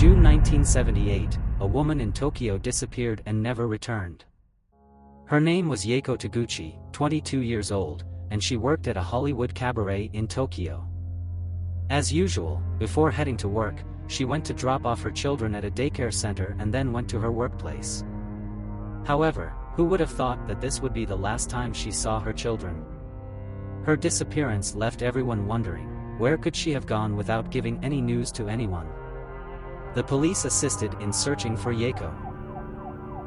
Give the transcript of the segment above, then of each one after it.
June 1978, a woman in Tokyo disappeared and never returned. Her name was Yeko Taguchi, 22 years old, and she worked at a Hollywood cabaret in Tokyo. As usual, before heading to work, she went to drop off her children at a daycare center and then went to her workplace. However, who would have thought that this would be the last time she saw her children? Her disappearance left everyone wondering, where could she have gone without giving any news to anyone? The police assisted in searching for Yeko.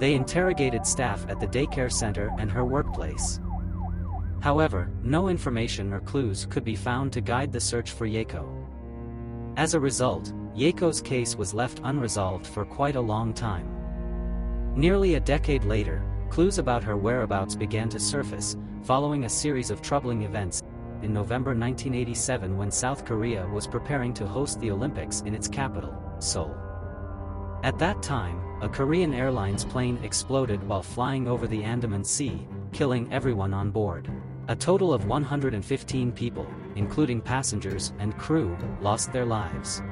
They interrogated staff at the daycare center and her workplace. However, no information or clues could be found to guide the search for Yeko. As a result, Yeko's case was left unresolved for quite a long time. Nearly a decade later, clues about her whereabouts began to surface, following a series of troubling events in November 1987 when South Korea was preparing to host the Olympics in its capital, Seoul. At that time, a Korean Airlines plane exploded while flying over the Andaman Sea, killing everyone on board. A total of 115 people, including passengers and crew, lost their lives.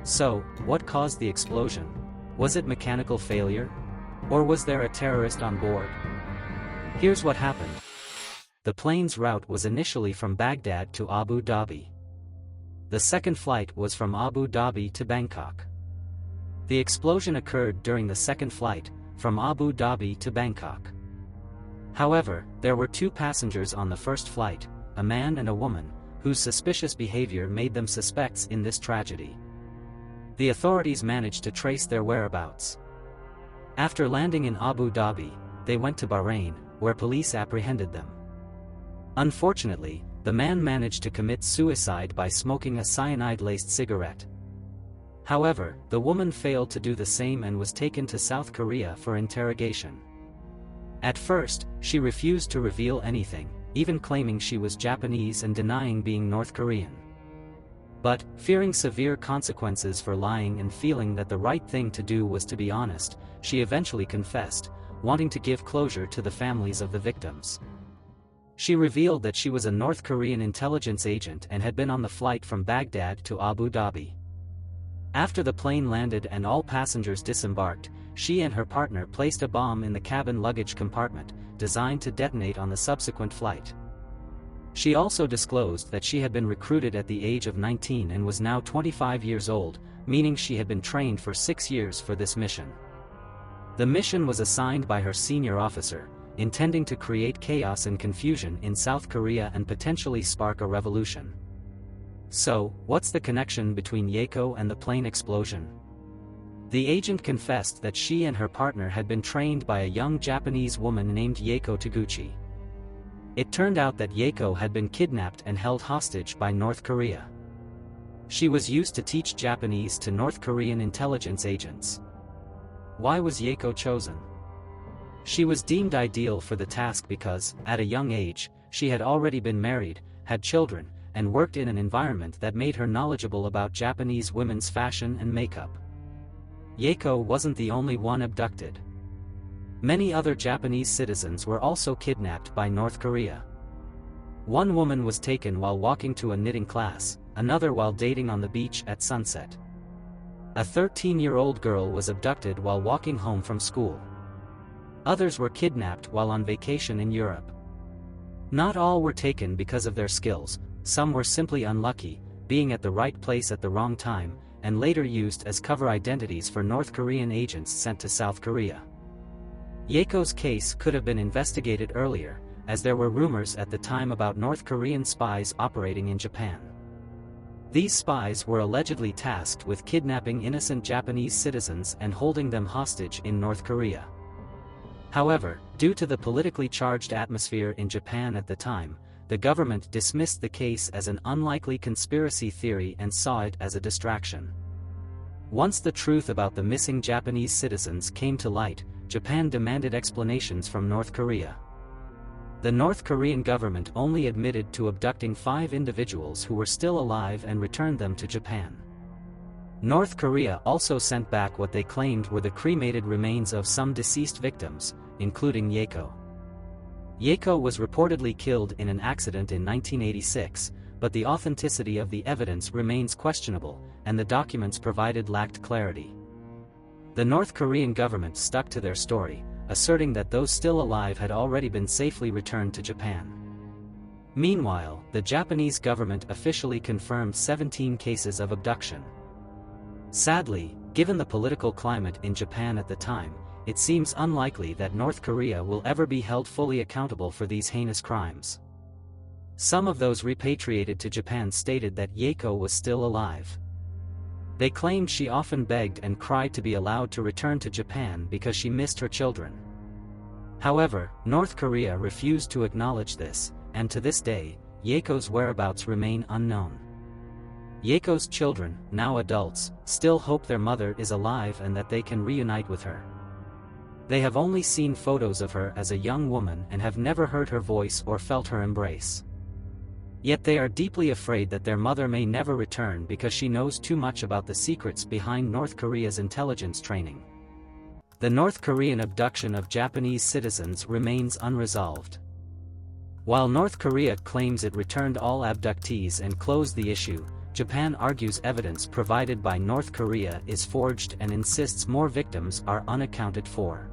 So, what caused the explosion? Was it mechanical failure? Or was there a terrorist on board? Here's what happened. The plane's route was initially from Baghdad to Abu Dhabi. The second flight was from Abu Dhabi to Bangkok. The explosion occurred during the second flight, from Abu Dhabi to Bangkok. However, there were two passengers on the first flight, a man and a woman, whose suspicious behavior made them suspects in this tragedy. The authorities managed to trace their whereabouts. After landing in Abu Dhabi, they went to Bahrain, where police apprehended them. Unfortunately, the man managed to commit suicide by smoking a cyanide-laced cigarette. However, the woman failed to do the same and was taken to South Korea for interrogation. At first, she refused to reveal anything, even claiming she was Japanese and denying being North Korean. But, fearing severe consequences for lying and feeling that the right thing to do was to be honest, she eventually confessed, wanting to give closure to the families of the victims. She revealed that she was a North Korean intelligence agent and had been on the flight from Baghdad to Abu Dhabi. After the plane landed and all passengers disembarked, she and her partner placed a bomb in the cabin luggage compartment, designed to detonate on the subsequent flight. She also disclosed that she had been recruited at the age of 19 and was now 25 years old, meaning she had been trained for 6 years for this mission. The mission was assigned by her senior officer, intending to create chaos and confusion in South Korea and potentially spark a revolution. So, what's the connection between Yeko and the plane explosion? The agent confessed that she and her partner had been trained by a young Japanese woman named Yeko Taguchi. It turned out that Yeko had been kidnapped and held hostage by North Korea. She was used to teach Japanese to North Korean intelligence agents. Why was Yeko chosen? She was deemed ideal for the task because, at a young age, she had already been married, had children, and worked in an environment that made her knowledgeable about Japanese women's fashion and makeup. Yeko wasn't the only one abducted. Many other Japanese citizens were also kidnapped by North Korea. One woman was taken while walking to a knitting class, another while dating on the beach at sunset. A 13-year-old girl was abducted while walking home from school. Others were kidnapped while on vacation in Europe. Not all were taken because of their skills, some were simply unlucky, being at the right place at the wrong time, and later used as cover identities for North Korean agents sent to South Korea. Yeko's case could have been investigated earlier, as there were rumors at the time about North Korean spies operating in Japan. These spies were allegedly tasked with kidnapping innocent Japanese citizens and holding them hostage in North Korea. However, due to the politically charged atmosphere in Japan at the time, the government dismissed the case as an unlikely conspiracy theory and saw it as a distraction. Once the truth about the missing Japanese citizens came to light, Japan demanded explanations from North Korea. The North Korean government only admitted to abducting 5 individuals who were still alive and returned them to Japan. North Korea also sent back what they claimed were the cremated remains of some deceased victims, including Yeko. Yeko was reportedly killed in an accident in 1986, but the authenticity of the evidence remains questionable, and the documents provided lacked clarity. The North Korean government stuck to their story, asserting that those still alive had already been safely returned to Japan. Meanwhile, the Japanese government officially confirmed 17 cases of abduction. Sadly, given the political climate in Japan at the time, it seems unlikely that North Korea will ever be held fully accountable for these heinous crimes. Some of those repatriated to Japan stated that Yaeko was still alive. They claimed she often begged and cried to be allowed to return to Japan because she missed her children. However, North Korea refused to acknowledge this, and to this day, Yaeko's whereabouts remain unknown. Yaeko's children, now adults, still hope their mother is alive and that they can reunite with her. They have only seen photos of her as a young woman and have never heard her voice or felt her embrace. Yet they are deeply afraid that their mother may never return because she knows too much about the secrets behind North Korea's intelligence training. The North Korean abduction of Japanese citizens remains unresolved. While North Korea claims it returned all abductees and closed the issue, Japan argues evidence provided by North Korea is forged and insists more victims are unaccounted for.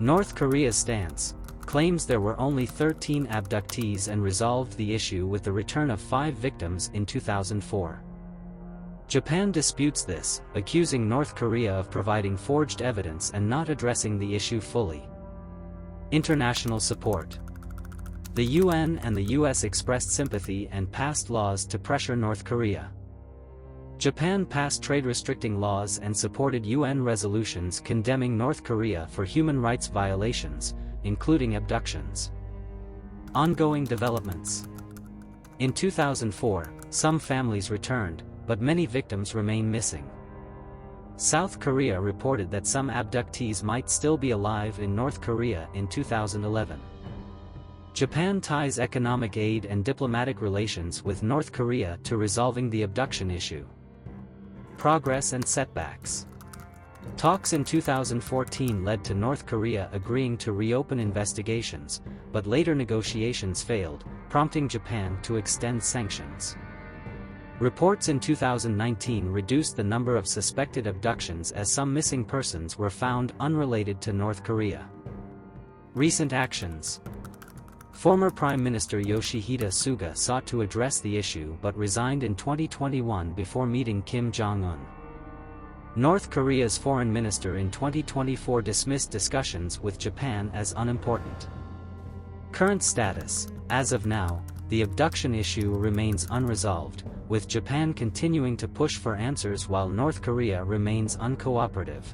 North Korea's stance claims there were only 13 abductees and resolved the issue with the return of 5 victims in 2004. Japan disputes this, accusing North Korea of providing forged evidence and not addressing the issue fully. International support. The UN and the US expressed sympathy and passed laws to pressure North Korea. Japan passed trade-restricting laws and supported UN resolutions condemning North Korea for human rights violations, including abductions. Ongoing developments. In 2004, some families returned, but many victims remain missing. South Korea reported that some abductees might still be alive in North Korea in 2011. Japan ties economic aid and diplomatic relations with North Korea to resolving the abduction issue. Progress and setbacks. Talks in 2014 led to North Korea agreeing to reopen investigations, but later negotiations failed, prompting Japan to extend sanctions. Reports in 2019 reduced the number of suspected abductions as some missing persons were found unrelated to North Korea. Recent actions. Former Prime Minister Yoshihide Suga sought to address the issue but resigned in 2021 before meeting Kim Jong-un. North Korea's foreign minister in 2024 dismissed discussions with Japan as unimportant. Current status. As of now, the abduction issue remains unresolved, with Japan continuing to push for answers while North Korea remains uncooperative.